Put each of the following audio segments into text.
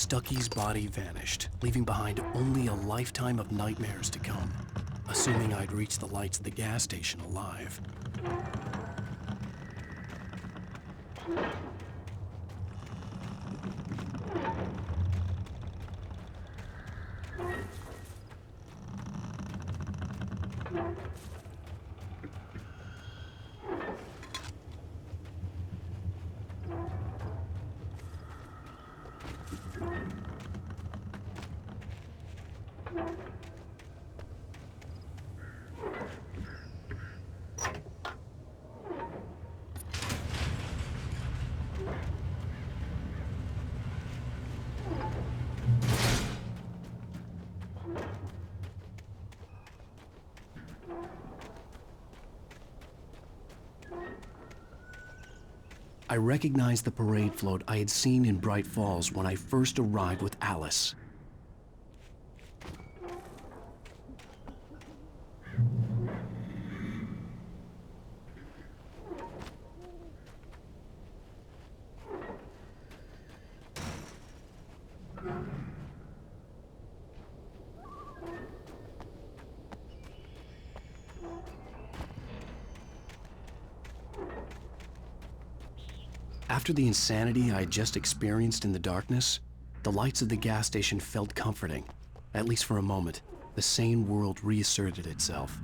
Stucky's body vanished, leaving behind only a lifetime of nightmares to come, assuming I'd reach the lights of the gas station alive. I recognized the parade float I had seen in Bright Falls when I first arrived with Alice. After the insanity I had just experienced in the darkness, the lights of the gas station felt comforting. At least for a moment, the sane world reasserted itself.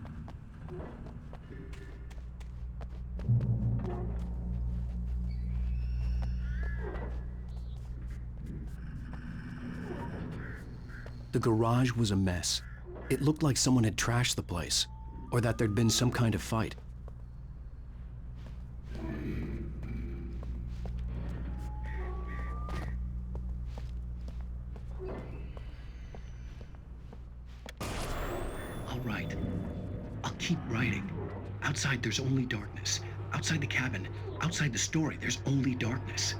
The garage was a mess. It looked like someone had trashed the place, or that there'd been some kind of fight. Right. I'll keep writing. Outside, there's only darkness. Outside the cabin, outside the story, there's only darkness.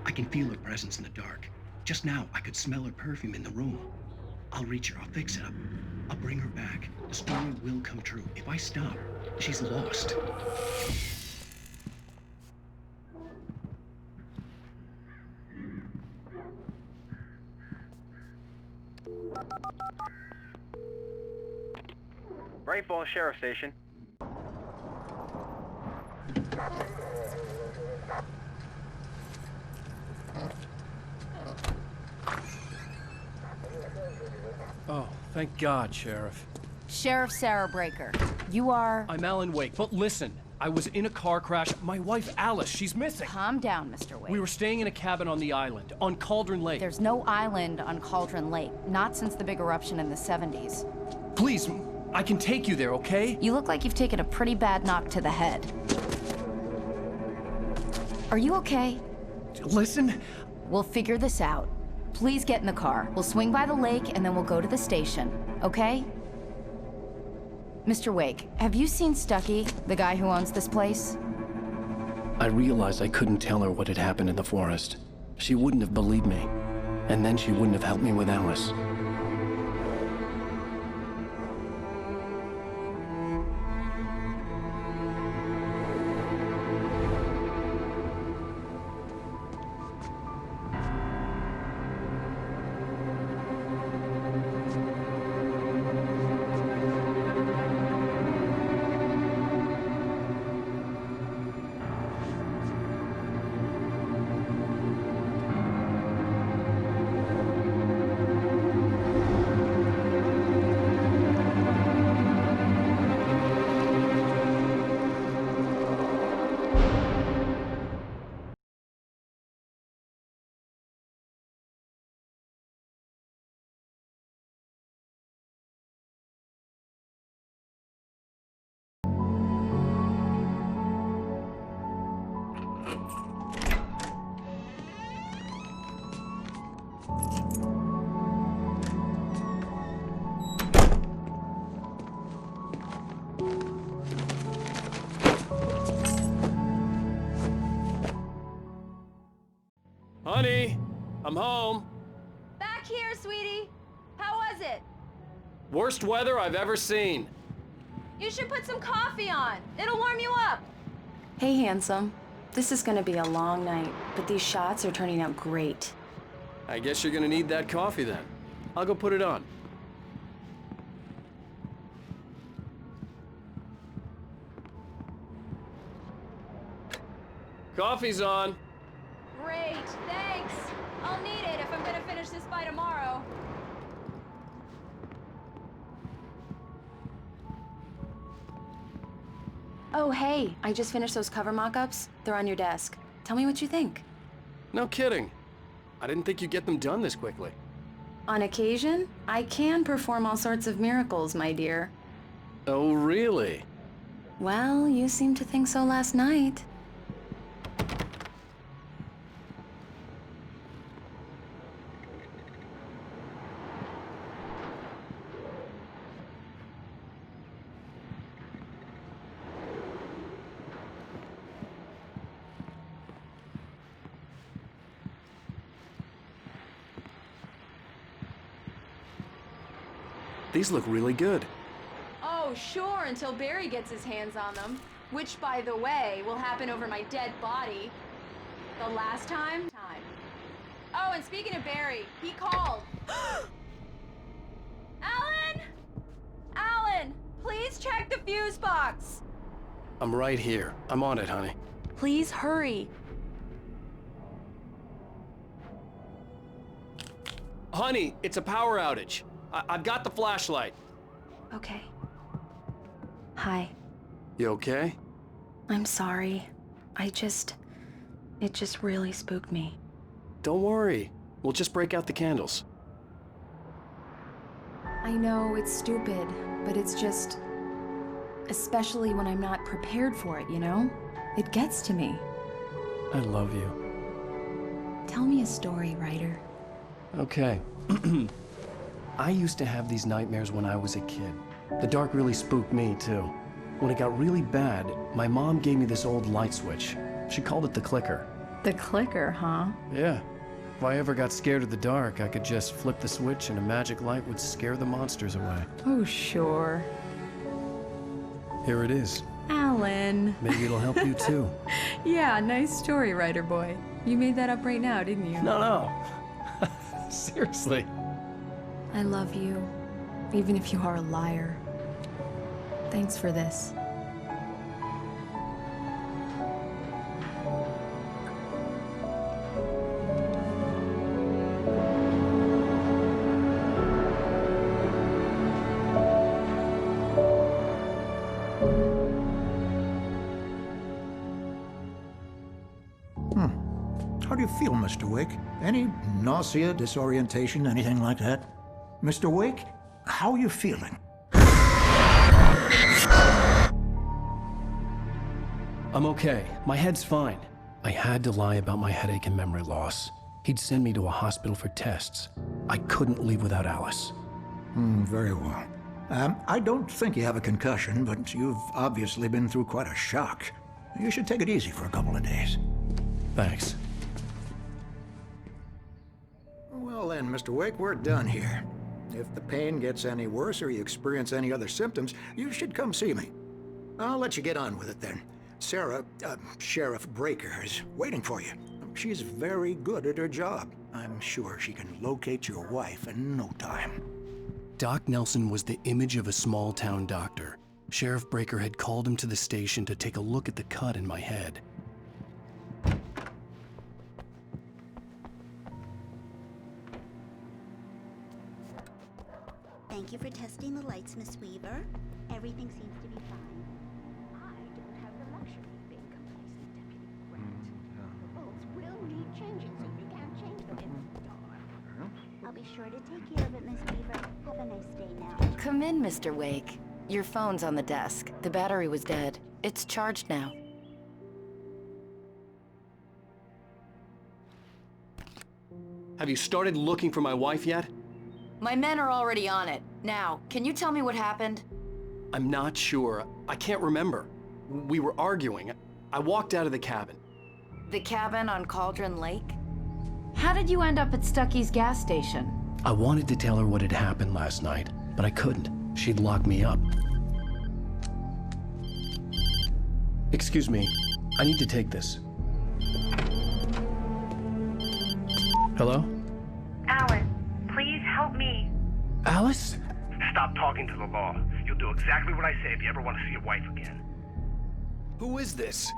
I can feel her presence in the dark. Just now, I could smell her perfume in the room. I'll reach her. I'll fix it up. I'll bring her back. The story will come true. If I stop, she's lost. Bright Falls Sheriff Station. Oh, thank God, Sheriff. Sheriff Sarah Breaker. You are... I'm Alan Wake, but listen. I was in a car crash. My wife, Alice, she's missing. Calm down, Mr. Wake. We were staying in a cabin on the island, on Cauldron Lake. There's no island on Cauldron Lake. Not since the big eruption in the 70s. Please, I can take you there, okay? You look like you've taken a pretty bad knock to the head. Are you okay? listen. We'll figure this out. Please get in the car. We'll swing by the lake and then we'll go to the station, okay? Mr. Wake, have you seen Stucky, the guy who owns this place? I realized I couldn't tell her what had happened in the forest. She wouldn't have believed me. And then she wouldn't have helped me with Alice. Honey, I'm home. Back here, sweetie. How was it? Worst weather I've ever seen. You should put some coffee on. It'll warm you up. Hey, handsome. This is gonna be a long night, but these shots are turning out great. I guess you're gonna need that coffee then. I'll go put it on. Coffee's on. Great, thanks. I'll need it if I'm gonna finish this by tomorrow. Oh, hey, I just finished those cover mock-ups. They're on your desk. Tell me what you think. No kidding. I didn't think you'd get them done this quickly. On occasion, I can perform all sorts of miracles, my dear. Oh, really? Well, you seemed to think so last night. These look really good. Oh, sure, until Barry gets his hands on them. Which, by the way, will happen over my dead body. The last time? Oh, and speaking of Barry, he called. Alan! Alan, please check the fuse box. I'm right here. I'm on it, honey. Please hurry. Honey, it's a power outage. I've got the flashlight. Okay. Hi. You okay? I'm sorry. It just really spooked me. Don't worry. We'll just break out the candles. I know it's stupid, but it's just... especially when I'm not prepared for it, you know? It gets to me. I love you. Tell me a story, writer. Okay. I used to have these nightmares when I was a kid. The dark really spooked me, too. When it got really bad, my mom gave me this old light switch. She called it the clicker. The clicker, huh? Yeah. If I ever got scared of the dark, I could just flip the switch and a magic light would scare the monsters away. Oh, sure. Here it is. Alan. Maybe it'll help you, too. Yeah, nice story, writer boy. You made that up right now, didn't you? No. Seriously. I love you, even if you are a liar. Thanks for this. How do you feel, Mr. Wake? Any nausea, disorientation, anything like that? Mr. Wake, how are you feeling? I'm okay. My head's fine. I had to lie about my headache and memory loss. He'd send me to a hospital for tests. I couldn't leave without Alice. Very well. I don't think you have a concussion, but you've obviously been through quite a shock. You should take it easy for a couple of days. Thanks. Well then, Mr. Wake, we're done here. If the pain gets any worse or you experience any other symptoms, you should come see me. I'll let you get on with it then. Sarah, Sheriff Breaker, is waiting for you. She's very good at her job. I'm sure she can locate your wife in no time. Doc Nelson was the image of a small-town doctor. Sheriff Breaker had called him to the station to take a look at the cut in my head. Thank you for testing the lights, Miss Weaver. Everything seems to be fine. I don't have the luxury of being complacent, Deputy Grant. The bolts will need changing, so you can't change them in the dark. I'll be sure to take care of it, Miss Weaver. Have a nice day now. Come in, Mr. Wake. Your phone's on the desk. The battery was dead. It's charged now. Have you started looking for my wife yet? My men are already on it. Now, can you tell me what happened? I'm not sure. I can't remember. We were arguing. I walked out of the cabin. The cabin on Cauldron Lake? How did you end up at Stucky's gas station? I wanted to tell her what had happened last night, but I couldn't. She'd lock me up. Excuse me. I need to take this. Hello? Alice, please help me. Alice? Stop talking to the law. You'll do exactly what I say if you ever want to see your wife again. Who is this?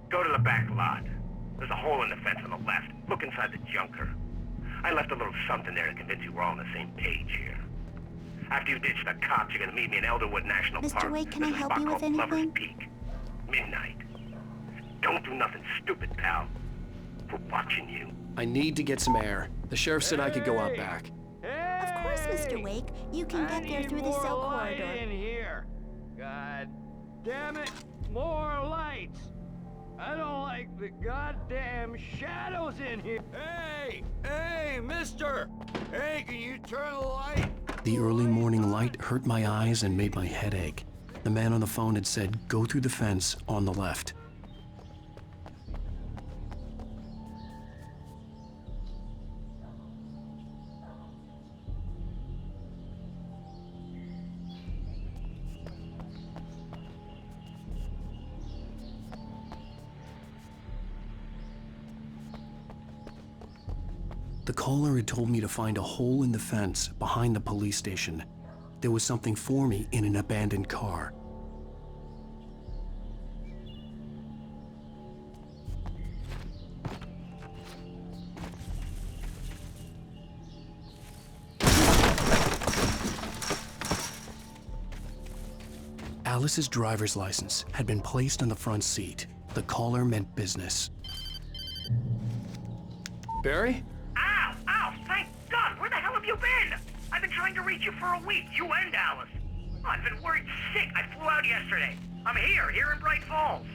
Go to the back lot. There's a hole in the fence on the left. Look inside the junker. I left a little something there to convince you we're all on the same page here. After you ditch the cops, you're gonna meet me in Elderwood National Mr. Park. Wake, can I There's a help spot you with called Lover's anything? Peak. Midnight. Don't do nothing stupid, pal. We're watching you. I need to get some air. The sheriff said I could go out back. Of course, Mr. Wake. You can get there through the cell corridor. In here. God damn it, more lights. I don't like the goddamn shadows in here. Hey, mister! Hey, can you turn the light? The early morning light hurt my eyes and made my head ache. The man on the phone had said, go through the fence on the left. The caller had told me to find a hole in the fence behind the police station. There was something for me in an abandoned car. Alice's driver's license had been placed on the front seat. The caller meant business. Barry? Ow! Thank God! Where the hell have you been? I've been trying to reach you for a week, you and Alice. I've been worried sick. I flew out yesterday. I'm here in Bright Falls.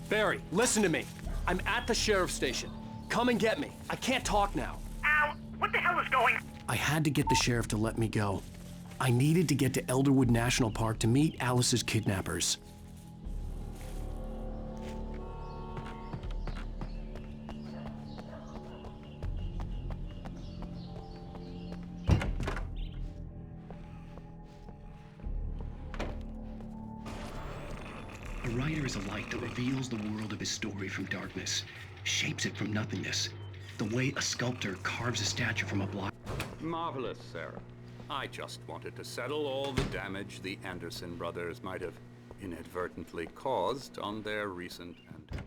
Barry, listen to me. I'm at the sheriff's station. Come and get me. I can't talk now. Al, what the hell is going on? I had to get the sheriff to let me go. I needed to get to Elderwood National Park to meet Alice's kidnappers. A writer is a light that reveals the world of his story from darkness, shapes it from nothingness, the way a sculptor carves a statue from a block. Marvelous, Sarah. I just wanted to settle all the damage the Anderson brothers might have inadvertently caused on their recent and...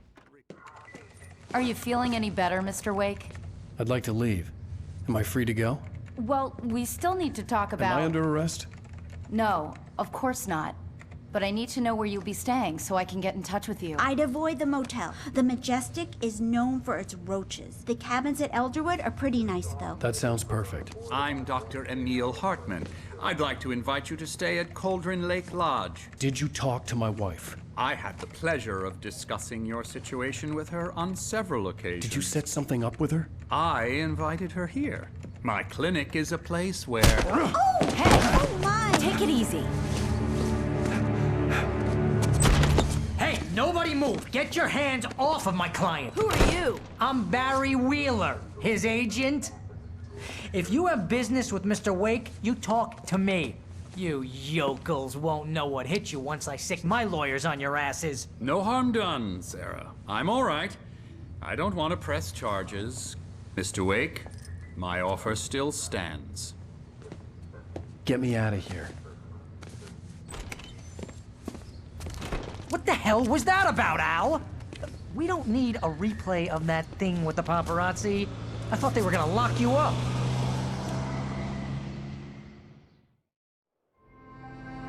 Are you feeling any better, Mr. Wake? I'd like to leave. Am I free to go? Well, we still need to talk about... Am I under arrest? No, of course not. but I need to know where you'll be staying so I can get in touch with you. I'd avoid the motel. The Majestic is known for its roaches. The cabins at Elderwood are pretty nice, though. That sounds perfect. I'm Dr. Emil Hartman. I'd like to invite you to stay at Cauldron Lake Lodge. Did you talk to my wife? I had the pleasure of discussing your situation with her on several occasions. Did you set something up with her? I invited her here. My clinic is a place where... Oh! Hey! Oh, my! Take it easy. Hey, nobody move! Get your hands off of my client! Who are you? I'm Barry Wheeler, his agent. If you have business with Mr. Wake, you talk to me. You yokels won't know what hit you once I sick my lawyers on your asses. No harm done, Sarah. I'm all right. I don't want to press charges. Mr. Wake, my offer still stands. Get me out of here. What the hell was that about, Al? We don't need a replay of that thing with the paparazzi. I thought they were gonna lock you up.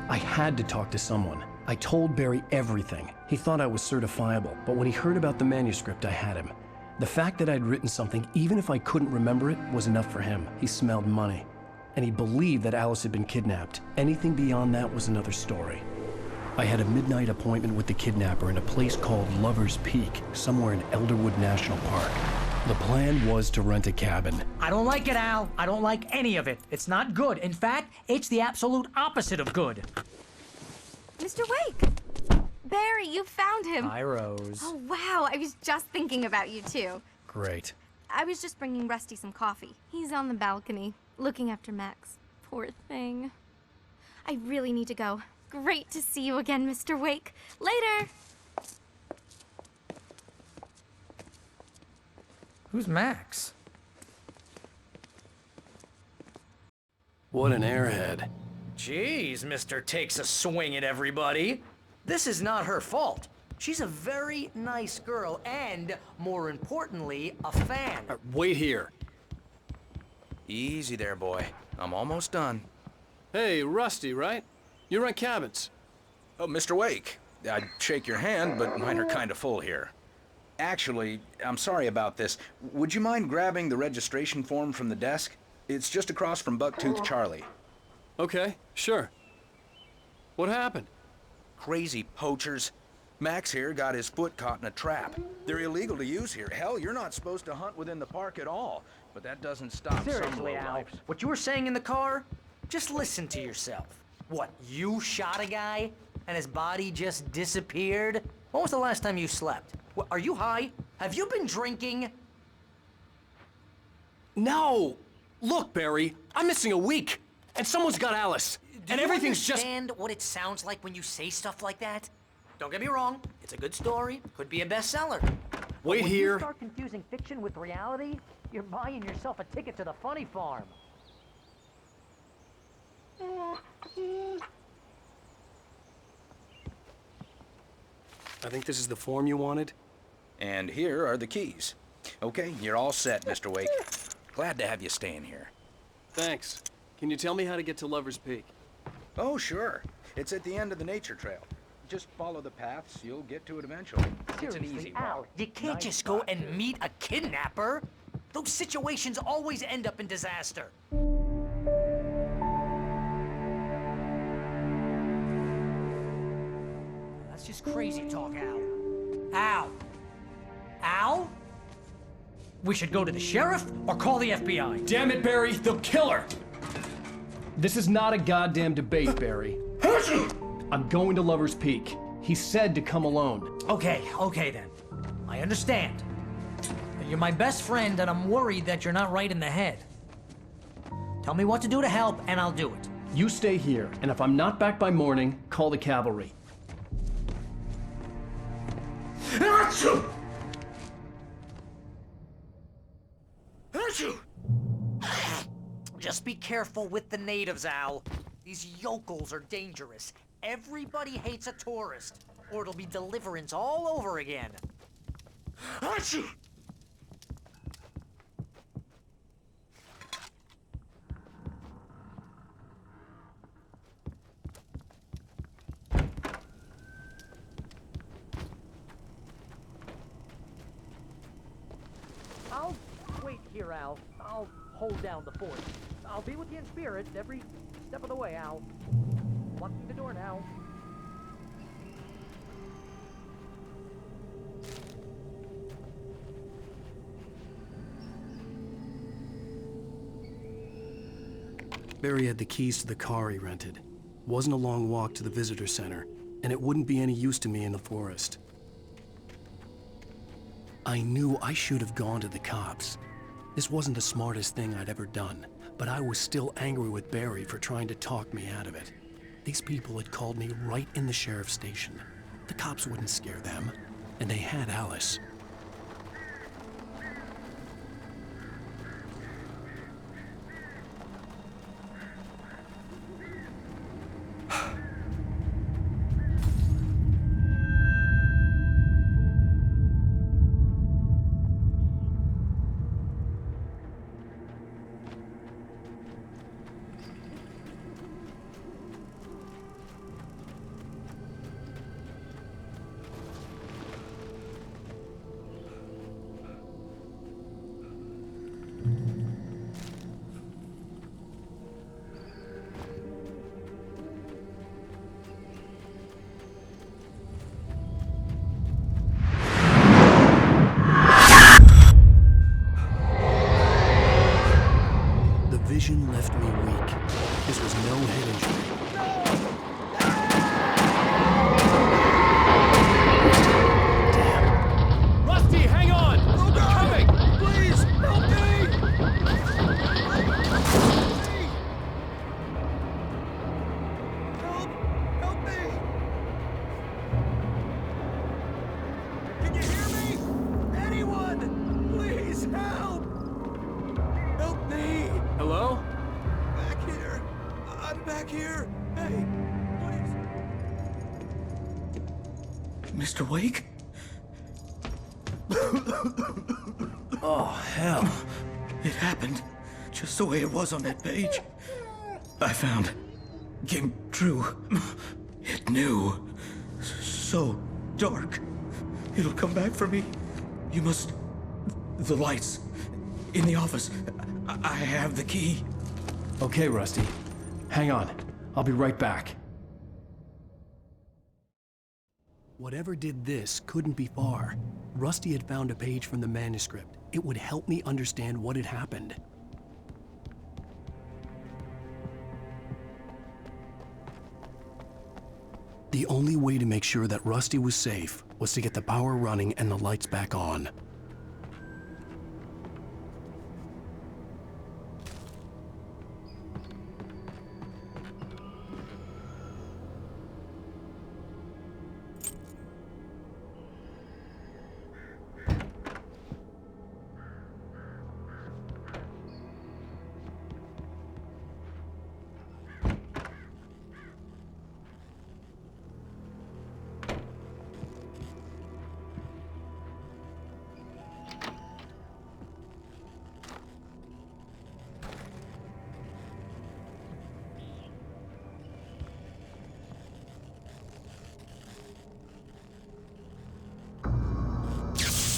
I had to talk to someone. I told Barry everything. He thought I was certifiable, but when he heard about the manuscript, I had him. The fact that I'd written something, even if I couldn't remember it, was enough for him. He smelled money. And he believed that Alice had been kidnapped. Anything beyond that was another story. I had a midnight appointment with the kidnapper in a place called Lover's Peak, somewhere in Elderwood National Park. The plan was to rent a cabin. I don't like it, Al. I don't like any of it. It's not good. In fact, it's the absolute opposite of good. Mr. Wake! Barry, you found him! Hi, Rose. Oh, wow. I was just thinking about you, too. Great. I was just bringing Rusty some coffee. He's on the balcony, looking after Max. Poor thing. I really need to go. Great to see you again, Mr. Wake. Later! Who's Max? What an airhead. Jeez, Mr. Takes a swing at everybody. This is not her fault. She's a very nice girl and, more importantly, a fan. Wait here. Easy there, boy. I'm almost done. Hey, Rusty, right? You rent cabins. Oh, Mr. Wake. I'd shake your hand, but mine are kind of full here. Actually, I'm sorry about this. Would you mind grabbing the registration form from the desk? It's just across from Bucktooth Charlie. Okay, sure. What happened? Crazy poachers. Max here got his foot caught in a trap. They're illegal to use here. Hell, you're not supposed to hunt within the park at all. But that doesn't stop some Seriously, Al, lowlifes. what you were saying in the car? Just listen to yourself. What, you shot a guy and his body just disappeared? When was the last time you slept? What, are you high? Have you been drinking? No! Look, Barry, I'm missing a week, and someone's got Alice, and everything's just... Do you understand what it sounds like when you say stuff like that? Don't get me wrong, it's a good story, could be a bestseller. Wait when here. you start confusing fiction with reality, you're buying yourself a ticket to the funny farm. I think this is the form you wanted. And here are the keys. Okay, you're all set, Mr. Wake. Glad to have you staying here. Thanks. Can you tell me how to get to Lover's Peak? Oh, sure. It's at the end of the nature trail. Just follow the paths, you'll get to it eventually. It's an easy Al, walk. you can't just go and meet a kidnapper. Those situations always end up in disaster. That's just crazy talk, Al. Al? Al? We should go to the sheriff or call the FBI. Damn it, Barry, they'll kill her! This is not a goddamn debate, Barry. I'm going to Lover's Peak. He said to come alone. Okay then. I understand. You're my best friend, and I'm worried that you're not right in the head. Tell me what to do to help, and I'll do it. You stay here, and if I'm not back by morning, call the cavalry. Achoo! Just be careful with the natives, Al. These yokels are dangerous. Everybody hates a tourist, or it'll be deliverance all over again. Achoo! here, Al. I'll hold down the fort. I'll be with you in spirit every step of the way, Al. Locking the door now. Barry had the keys to the car he rented. Wasn't a long walk to the visitor center, and it wouldn't be any use to me in the forest. I knew I should have gone to the cops. This wasn't the smartest thing I'd ever done, but I was still angry with Barry for trying to talk me out of it. These people had called me right in the sheriff's station. The cops wouldn't scare them, and they had Alice. Vision left me weak. This was no head injury. Damn. Rusty, hang on! They're coming! Please, help me! Help me! Can you hear me? Anyone! Please, help! Help me! Hello? Back here. I'm back here. Hey, please. Mr. Wake? Oh, hell. It happened just the way it was on that page. I found. Came true. It knew. So dark. It'll come back for me. You must. The lights. In the office. I have the key. Okay, Rusty. Hang on. I'll be right back. Whatever did this couldn't be far. Rusty had found a page from the manuscript. It would help me understand what had happened. The only way to make sure that Rusty was safe was to get the power running and the lights back on.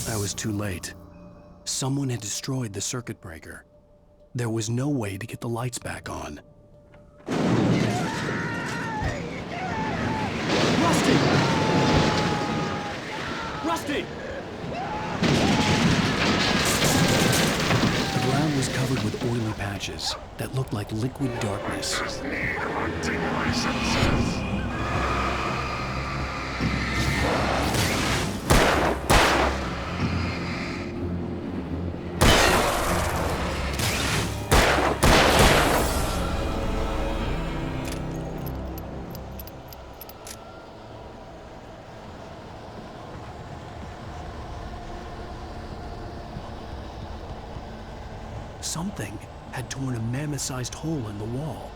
I was too late. Someone had destroyed the circuit breaker. There was no way to get the lights back on. Rusty! Rusty! The ground was covered with oily patches that looked like liquid darkness. Something had torn a mammoth-sized hole in the wall.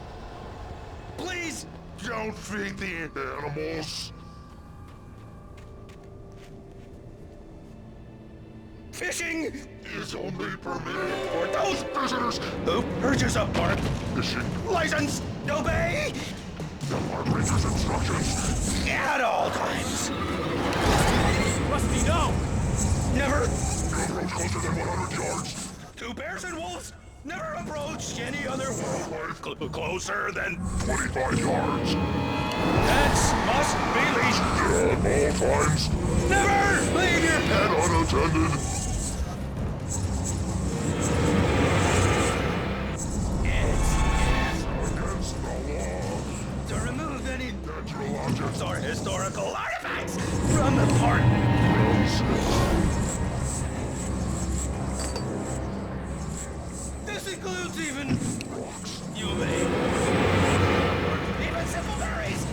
Please don't feed the animals. Fishing is only permitted for those visitors who purchase a bark fishing license. Obey the park ranger's instructions at all times. Rusty, no! Never go closer than 100 yards. Two bears and wolves never approached any other closer than 25 yards. Pets must be leashed. At all times. Never leave your And unattended. Against the law. To remove any Natural objects. or historical artifacts from the park. This includes even rocks. You may. Even simple berries.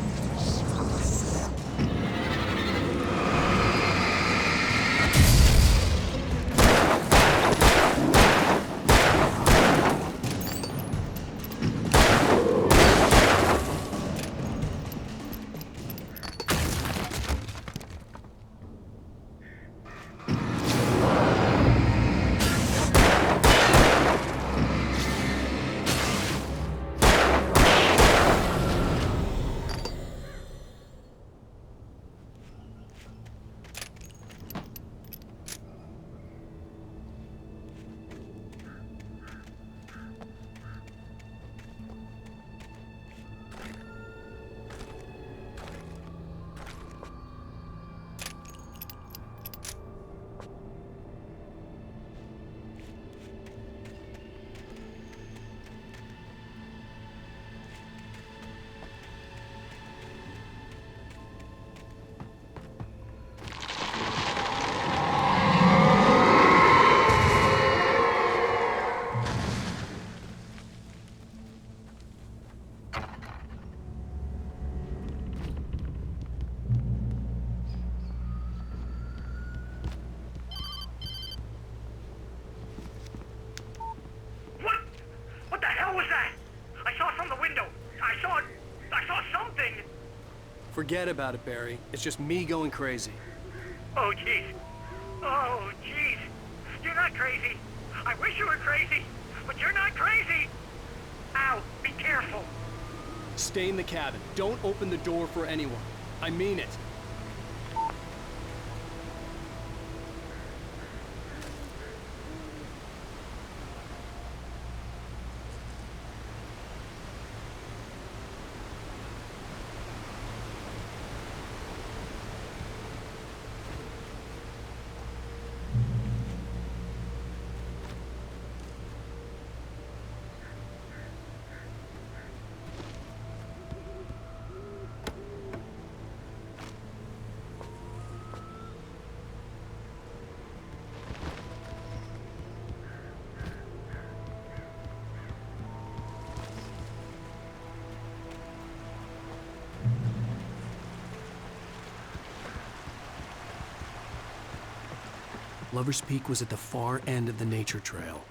What the hell was that? I saw from the window. I saw something. Forget about it, Barry. It's just me going crazy. Oh, jeez. Oh, jeez. You're not crazy. I wish you were crazy, but you're not crazy. Ow, be careful. Stay in the cabin. Don't open the door for anyone. I mean it. Lover's Peak was at the far end of the nature trail.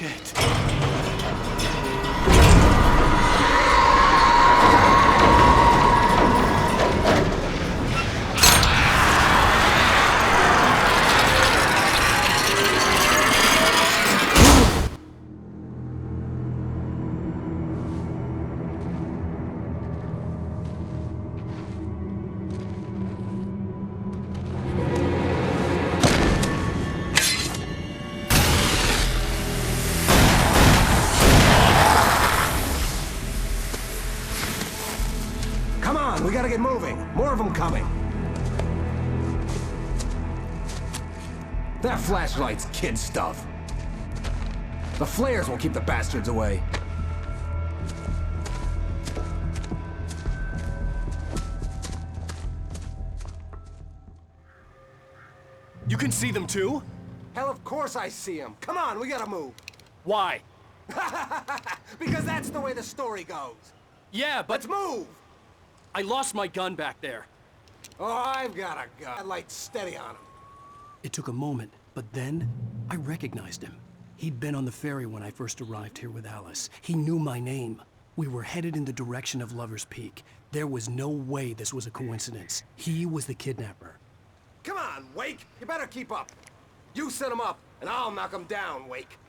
Shit. Come on, we gotta get moving. More of them coming. That flashlight's kid stuff. The flares will keep the bastards away. You can see them too? Hell, of course I see them. Come on, we gotta move. Why? Because that's the way the story goes. Yeah, but... Let's move! I lost my gun back there. Oh, I've got a gun. That light's steady on him. It took a moment, but then I recognized him. He'd been on the ferry when I first arrived here with Alice. He knew my name. We were headed in the direction of Lover's Peak. There was no way this was a coincidence. He was the kidnapper. Come on, Wake! You better keep up. You set him up, and I'll knock him down, Wake.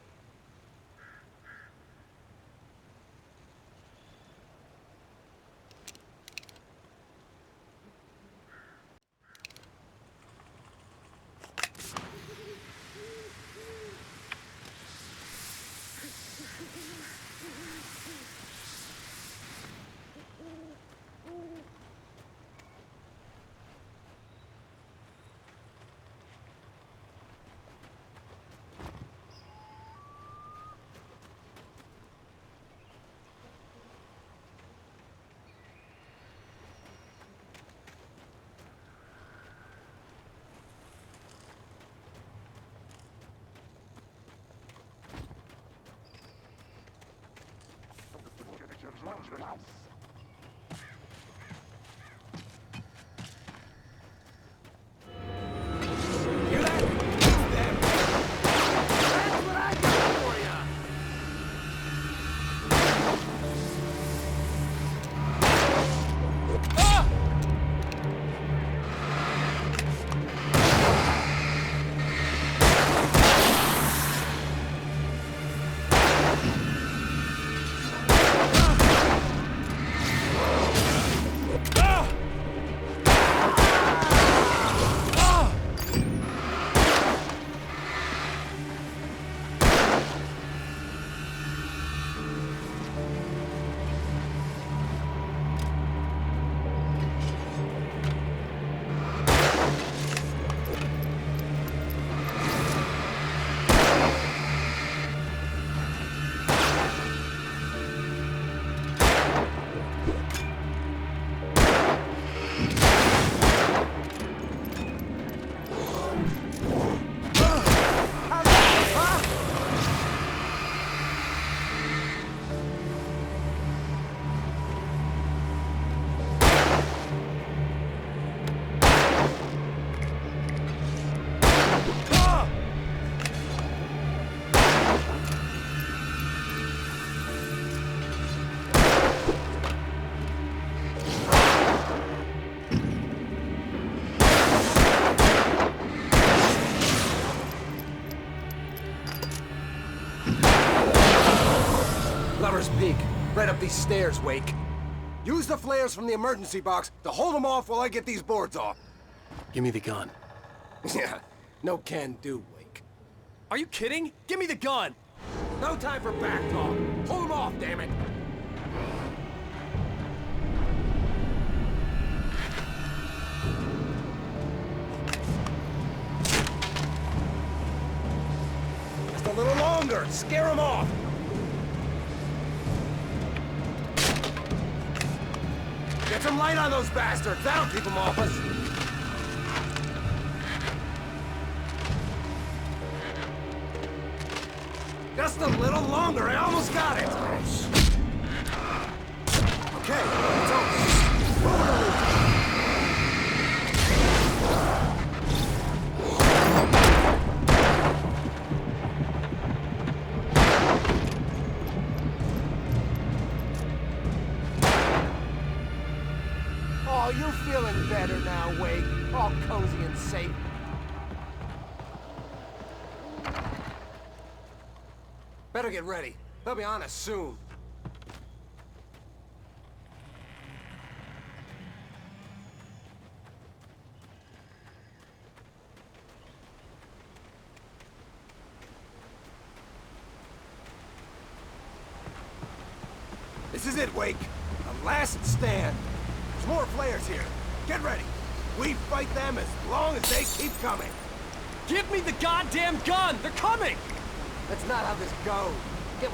Lover's Peak. Right up these stairs, Wake. Use the flares from the emergency box to hold them off while I get these boards off. Give me the gun. Yeah, no can do, Wake. Are you kidding? Give me the gun! No time for back talk. Hold them off, damn it! Just a little longer. Scare them off. Get some light on those bastards. That'll keep them off us. Just a little longer. I almost got it. Okay, it's over. Move it over. Oh, you feeling better now, Wake? All cozy and safe. Better get ready. They'll be on us soon. This is it, Wake. The last stand. There's more flares here. Get ready. We fight them as long as they keep coming. Give me the goddamn gun! They're coming! That's not how this goes.